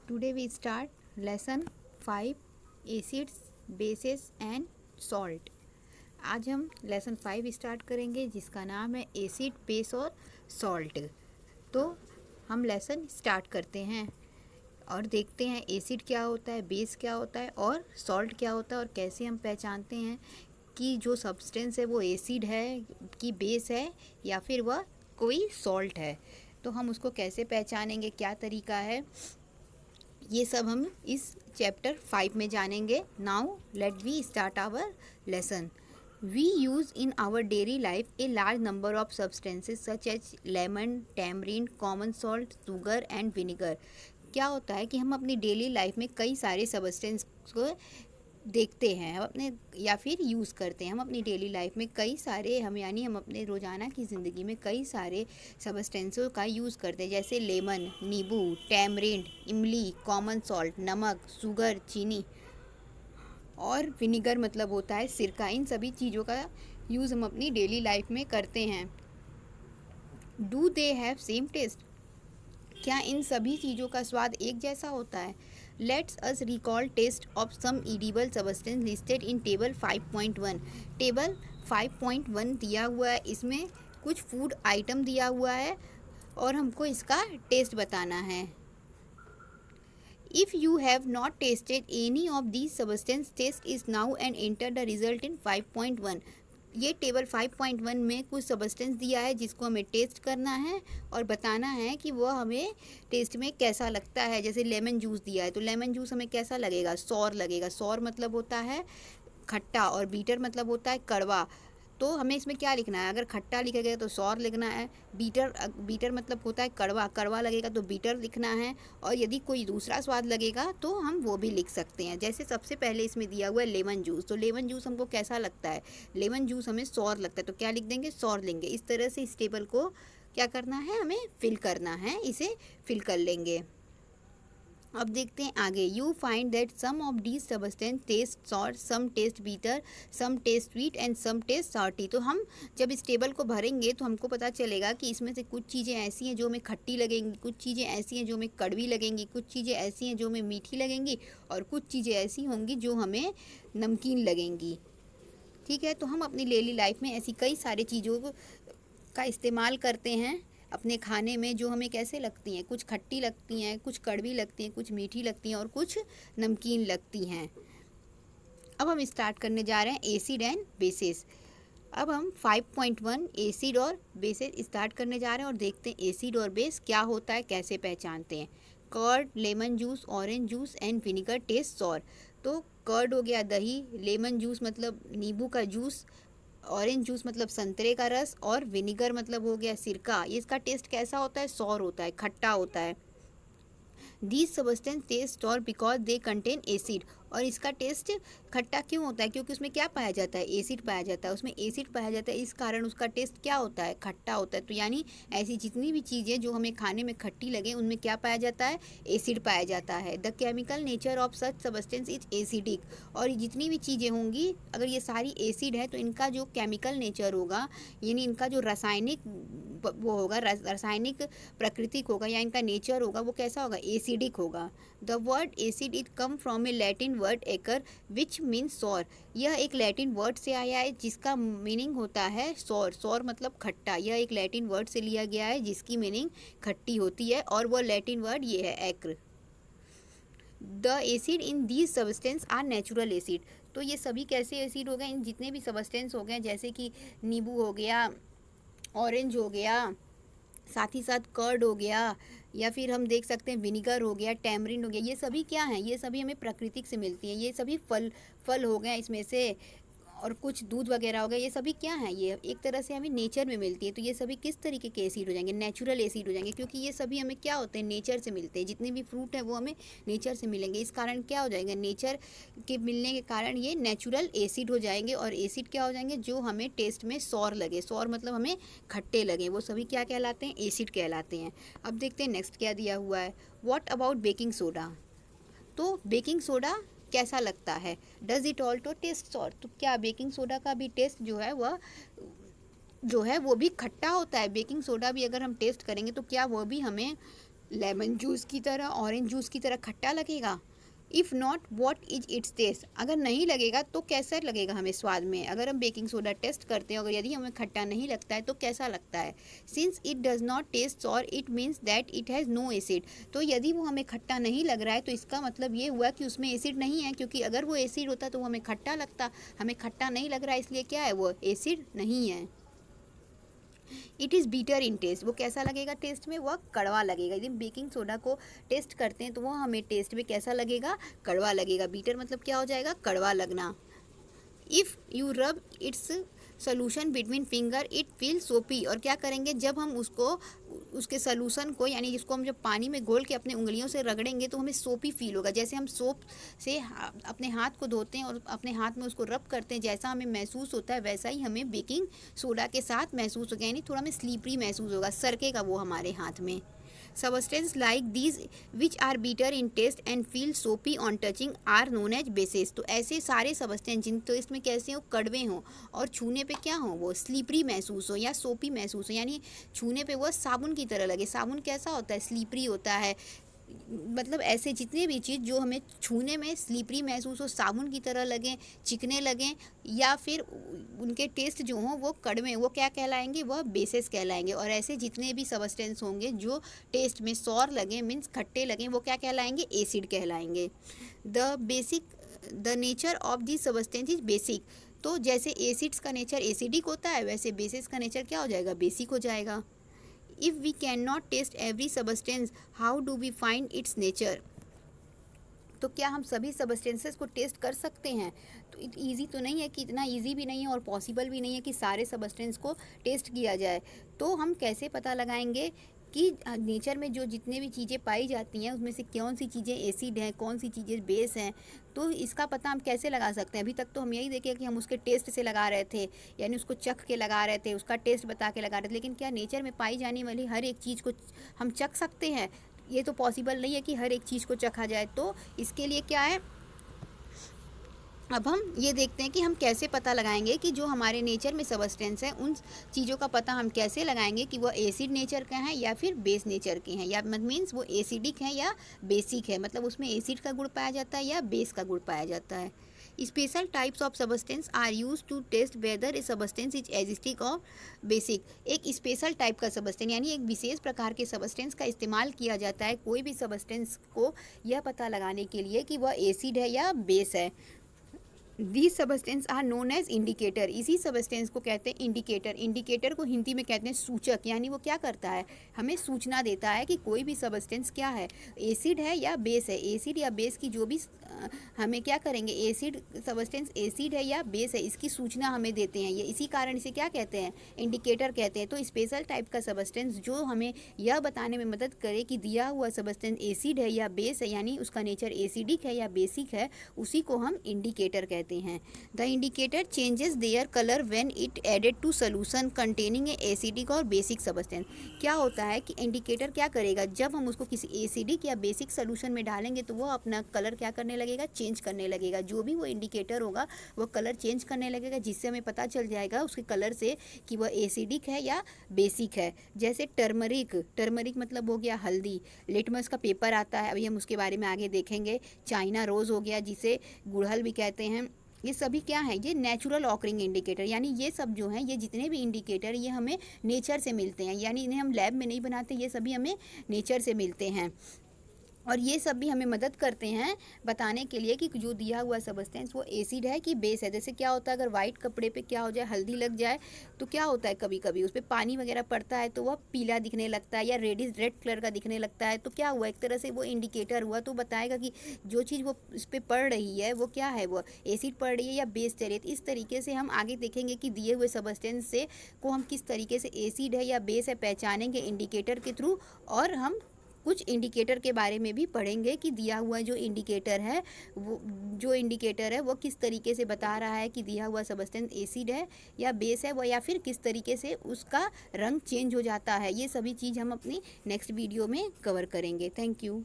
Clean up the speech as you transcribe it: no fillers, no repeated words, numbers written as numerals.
Today we start lesson 5 acids, bases and salt। आज हम lesson 5 start करेंगे जिसका नाम है एसिड, बेस और सॉल्ट। तो हम लेसन स्टार्ट करते हैं और देखते हैं एसिड क्या होता है, बेस क्या होता है और सॉल्ट क्या होता है और कैसे हम पहचानते हैं कि जो सब्सटेंस है वो एसिड है कि बेस है या फिर वह कोई सॉल्ट है। तो हम उसको कैसे पहचानेंगे, क्या तरीका है, ये सब हम इस चैप्टर 5 में जानेंगे। Now let we start our lesson. We use in our daily life a large number of substances such as lemon, tamarind, common salt, sugar and vinegar. क्या होता है कि हम अपनी डेली लाइफ में कई सारे सब्सटेंस को देखते हैं, हम अपने या फिर यूज़ करते हैं। हम अपनी डेली लाइफ में कई सारे हम अपने रोज़ाना की ज़िंदगी में कई सारे सब्सटेंसों का यूज़ करते हैं, जैसे लेमन, नींबू, टैमरिंड, इमली, कॉमन सॉल्ट, नमक, शुगर, चीनी और विनेगर मतलब होता है सिरका। इन सभी चीज़ों का यूज़ हम अपनी डेली लाइफ में करते हैं। Do they have same taste? क्या इन सभी चीज़ों का स्वाद एक जैसा होता है? Let's us recall taste of some edible substance listed in table 5.1। Table 5.1 दिया हुआ है, इसमें कुछ फूड आइटम दिया हुआ है और हमको इसका टेस्ट बताना है। If you have not tasted any of these substances, taste is now and enter the result in 5.1। ये टेबल 5.1 में कुछ सब्सटेंस दिया है जिसको हमें टेस्ट करना है और बताना है कि वह हमें टेस्ट में कैसा लगता है। जैसे लेमन जूस दिया है तो लेमन जूस हमें कैसा लगेगा, सौर लगेगा। सौर मतलब होता है खट्टा और बीटर मतलब होता है कड़वा। तो हमें इसमें क्या लिखना है, अगर खट्टा लिखा गया तो सौर लिखना है, बीटर मतलब होता है कड़वा, कड़वा लगेगा तो बीटर लिखना है, और यदि कोई दूसरा स्वाद लगेगा तो हम वो भी लिख सकते हैं। जैसे सबसे पहले इसमें दिया हुआ है लेमन जूस, तो लेमन जूस हमको कैसा लगता है, लेमन जूस हमें सौर लगता है तो क्या लिख देंगे, सौर लेंगे। इस तरह से इस टेबल को क्या करना है, हमें फिल करना है, इसे फिल कर लेंगे। अब देखते हैं आगे। You find that some of these substance taste sour, some taste bitter, some taste sweet and some taste salty. तो हम जब इस टेबल को भरेंगे तो हमको पता चलेगा कि इसमें से कुछ चीज़ें ऐसी हैं जो हमें खट्टी लगेंगी, कुछ चीज़ें ऐसी हैं जो हमें कड़वी लगेंगी, कुछ चीज़ें ऐसी हैं जो हमें मीठी लगेंगी और कुछ चीज़ें ऐसी होंगी जो हमें नमकीन लगेंगी। ठीक है, तो हम अपनी डेली लाइफ में ऐसी कई सारी चीज़ों का इस्तेमाल करते हैं अपने खाने में जो हमें कैसे लगती हैं, कुछ खट्टी लगती हैं, कुछ कड़वी लगती हैं, कुछ मीठी लगती हैं और कुछ नमकीन लगती हैं। अब हम स्टार्ट करने जा रहे हैं एसिड एंड बेसिस। अब हम 5.1 एसिड और बेसिस स्टार्ट करने जा रहे हैं और देखते हैं एसिड और बेस क्या होता है, कैसे पहचानते हैं। Curd, lemon juice, orange juice and vinegar taste sour. तो कर्ड हो गया दही, लेमन जूस मतलब नींबू का जूस, ऑरेंज जूस मतलब संतरे का रस और विनेगर मतलब हो गया सिरका। ये इसका टेस्ट कैसा होता है, सौर होता है, खट्टा होता है। These substance taste sour because they contain acid. और इसका टेस्ट खट्टा क्यों होता है, क्योंकि उसमें क्या पाया जाता है, एसिड पाया जाता है, उसमें एसिड पाया जाता है, इस कारण उसका टेस्ट क्या होता है, खट्टा होता है। तो यानी ऐसी जितनी भी चीज़ें जो हमें खाने में खट्टी लगे उनमें क्या पाया जाता है, एसिड पाया जाता है। The chemical nature of such substance is acidic. और जितनी भी चीज़ें होंगी अगर ये सारी एसिड है तो इनका जो केमिकल नेचर होगा, यानी इनका जो रासायनिक वो होगा, रासायनिक प्रकृतिक होगा या इनका नेचर होगा, वो कैसा होगा, एसिडिक होगा। The word acid it come from a Latin word acer which means sour. यह एक लैटिन वर्ड से आया है जिसका मीनिंग होता है सॉर। सॉर मतलब खट्टा। यह एक लैटिन वर्ड से लिया गया है जिसकी मीनिंग खट्टी होती है और वह लैटिन वर्ड ये है एक्र। The acid in these substance are natural acid. तो ये सभी कैसे एसिड हो गए, इन जितने भी सब्सटेंस हो गए, जैसे कि नींबू हो गया, ऑरेंज हो गया, साथ ही साथ कर्ड हो गया, या फिर हम देख सकते हैं विनीगर हो गया, टैमरिन हो गया, ये सभी क्या हैं, ये सभी हमें प्रकृतिक से मिलती हैं। ये सभी फल फल हो गए इसमें से, और कुछ दूध वगैरह हो गया, ये सभी क्या हैं, ये एक तरह से हमें नेचर में मिलती है। तो ये सभी किस तरीके के एसिड हो जाएंगे, नेचुरल एसिड हो जाएंगे, क्योंकि ये सभी हमें क्या होते हैं, नेचर से मिलते हैं। जितने भी फ्रूट हैं वो हमें नेचर से मिलेंगे, इस कारण क्या हो जाएगा, नेचर के मिलने के कारण ये नेचुरल एसिड हो जाएंगे। और एसिड क्या हो जाएंगे, जो हमें टेस्ट में सौर लगे, सौर मतलब हमें खट्टे लगे, वो सभी क्या कहलाते हैं, एसिड कहलाते हैं। अब देखते हैं नेक्स्ट क्या दिया हुआ है। What about baking soda. तो बेकिंग सोडा कैसा लगता है, does it also taste sour. तो क्या बेकिंग सोडा का भी टेस्ट जो है वो भी खट्टा होता है। बेकिंग सोडा भी अगर हम टेस्ट करेंगे तो क्या वो भी हमें लेमन जूस की तरह, ऑरेंज जूस की तरह खट्टा लगेगा? If not what is its taste, अगर नहीं लगेगा तो कैसा लगेगा हमें स्वाद में? अगर हम बेकिंग सोडा टेस्ट करते हैं, अगर यदि हमें खट्टा नहीं लगता है तो कैसा लगता है? Since it does not taste sour it means that it has no acid. तो यदि वो हमें खट्टा नहीं लग रहा है तो इसका मतलब ये हुआ कि उसमें एसिड नहीं है, क्योंकि अगर वो एसिड होता तो वो हमें खट्टा लगता। हमें खट्टा नहीं लग रहा है, इसलिए क्या है, वो एसिड नहीं है। It is bitter in taste, वो कैसा लगेगा टेस्ट में? वह कड़वा लगेगा। यदि बेकिंग सोडा को टेस्ट करते हैं तो वो हमें टेस्ट में कैसा लगेगा? कड़वा लगेगा। बीटर मतलब क्या हो जाएगा? कड़वा लगना। If you rub its solution between finger it feel सोपी, और क्या करेंगे जब हम उसको, उसके सोल्यूशन को, यानी जिसको हम जब पानी में घोल के अपने उंगलियों से रगड़ेंगे तो हमें सोपी फील होगा। जैसे हम सोप से अपने हाथ को धोते हैं और अपने हाथ में उसको रब करते हैं, जैसा हमें महसूस होता है वैसा ही हमें बेकिंग सोडा के साथ महसूस होगा, यानी थोड़ा हमें स्लीपरी महसूस होगा, सरकेगा वो हमारे हाथ में। Substances like these which are bitter in taste and feel soapy on touching are known as bases। तो ऐसे सारे सब्सटेंस जिन तो इसमें कैसे हो, कड़वे हों और छूने पे क्या हो, वो स्लीपरी महसूस हो या सोपी महसूस हो, यानी छूने पे वो साबुन की तरह लगे। साबुन कैसा होता है? स्लीपरी होता है। मतलब ऐसे जितने भी चीज़ जो हमें छूने में स्लीपरी महसूस हो, साबुन की तरह लगें, चिकने लगें, या फिर उनके टेस्ट जो हों वो कड़वे, वो क्या कहलाएंगे? वह बेसेस कहलाएंगे। और ऐसे जितने भी सब्सटेंस होंगे जो टेस्ट में सौर लगें, मीन्स खट्टे लगें, वो क्या कहलाएंगे? एसिड कहलाएंगे। The nature of the substance is basic. तो जैसे एसिड्स का नेचर एसिडिक होता है, वैसे बेसिस का नेचर क्या हो जाएगा? बेसिक हो जाएगा। If we can not taste every substance, how do we find its nature. तो क्या हम सभी सबस्टेंसेस को टेस्ट कर सकते हैं? तो ईजी तो नहीं है, कि इतना ईजी भी नहीं है और पॉसिबल भी नहीं है कि सारे सबस्टेंस को टेस्ट किया जाए। तो हम कैसे पता लगाएंगे कि नेचर में जो जितने भी चीज़ें पाई जाती हैं उसमें से कौन सी चीज़ें एसिड हैं, कौन सी चीज़ें बेस हैं? तो इसका पता हम कैसे लगा सकते हैं? अभी तक तो हम यही देखे कि हम उसके टेस्ट से लगा रहे थे, यानी उसको चख के लगा रहे थे, उसका टेस्ट बता के लगा रहे थे। लेकिन क्या नेचर में पाई जाने वाली हर एक चीज़ को हम चख सकते हैं? ये तो पॉसिबल नहीं है कि हर एक चीज़ को चखा जाए। तो इसके लिए क्या है, अब हम ये देखते हैं कि हम कैसे पता लगाएंगे कि जो हमारे नेचर में सबस्टेंस हैं उन चीज़ों का पता हम कैसे लगाएंगे कि वो एसिड नेचर के हैं या फिर बेस नेचर के हैं, या मीन्स वो एसिडिक हैं या बेसिक है, मतलब उसमें एसिड का गुण पाया जाता है या बेस का गुण पाया जाता है। Special types of substance are use to test whether a substance is acidic और बेसिक। एक स्पेशल टाइप का सबस्टेंस, यानी एक विशेष प्रकार के सबस्टेंस का इस्तेमाल किया जाता है कोई भी सबस्टेंस को यह पता लगाने के लिए कि वह एसिड है या बेस है। These substances are known as indicator. इसी सबस्टेंस को कहते हैं इंडिकेटर। इंडिकेटर को हिंदी में कहते हैं सूचक, यानी वो क्या करता है, हमें सूचना देता है कि कोई भी सबस्टेंस क्या है, एसिड है या बेस है। एसिड या बेस की जो भी हमें क्या करेंगे, एसिड सबस्टेंस एसिड है या बेस है, इसकी सूचना हमें देते हैं। ये इसी कारण इसे क्या कहते हैं, इंडिकेटर कहते हैं। तो स्पेशल टाइप का सबस्टेंस जो हमें यह बताने में मदद करे कि दिया हुआ सबस्टेंस एसिड है या बेस है, यानी उसका नेचर एसिडिक है या बेसिक है, उसी को हम इंडिकेटर कहते हैं। The indicator changes their colour when it added to solution containing a acidic और बेसिक सबस्टेंस। क्या होता है कि इंडिकेटर क्या करेगा, जब हम उसको किसी एसिडिक या बेसिक सोल्यूशन में डालेंगे तो वो अपना कलर क्या करने लगेगा, चेंज करने लगेगा। जो भी वो इंडिकेटर होगा वो कलर चेंज करने लगेगा, जिससे हमें पता चल जाएगा उसके कलर से कि वह एसिडिक है या बेसिक है। जैसे टर्मरिक, टर्मरिक मतलब हो गया हल्दी। लिटमस का पेपर आता है, अभी हम उसके बारे में आगे देखेंगे। चाइना रोज़ हो गया, जिसे गुड़हल भी कहते हैं। ये सभी क्या है, ये नेचुरल ऑकरिंग इंडिकेटर, यानी ये सब जो हैं, ये जितने भी इंडिकेटर ये हमें नेचर से मिलते हैं, यानी इन्हें हम लैब में नहीं बनाते, ये सभी हमें नेचर से मिलते हैं। और ये सब भी हमें मदद करते हैं बताने के लिए कि जो दिया हुआ सबस्टेंस वो एसिड है कि बेस है। जैसे क्या होता है, अगर वाइट कपड़े पे क्या हो जाए, हल्दी लग जाए, तो क्या होता है, कभी कभी उस पर पानी वगैरह पड़ता है तो वह पीला दिखने लगता है या रेड कलर का दिखने लगता है। तो क्या हुआ, एक तरह से वो इंडिकेटर हुआ, तो बताएगा कि जो चीज़ वो इस पर पड़ रही है वो क्या है, वो एसिड पड़ रही है या बेस चल रही है। तो इस तरीके से हम आगे देखेंगे कि दिए हुए सबस्टेंस से को हम किस तरीके से एसिड है या बेस है पहचानेंगे इंडिकेटर के थ्रू। और हम कुछ इंडिकेटर के बारे में भी पढ़ेंगे कि दिया हुआ जो इंडिकेटर है वो किस तरीके से बता रहा है कि दिया हुआ सबस्टेंस एसिड है या बेस है, वो या फिर किस तरीके से उसका रंग चेंज हो जाता है। ये सभी चीज़ हम अपनी नेक्स्ट वीडियो में कवर करेंगे। Thank you.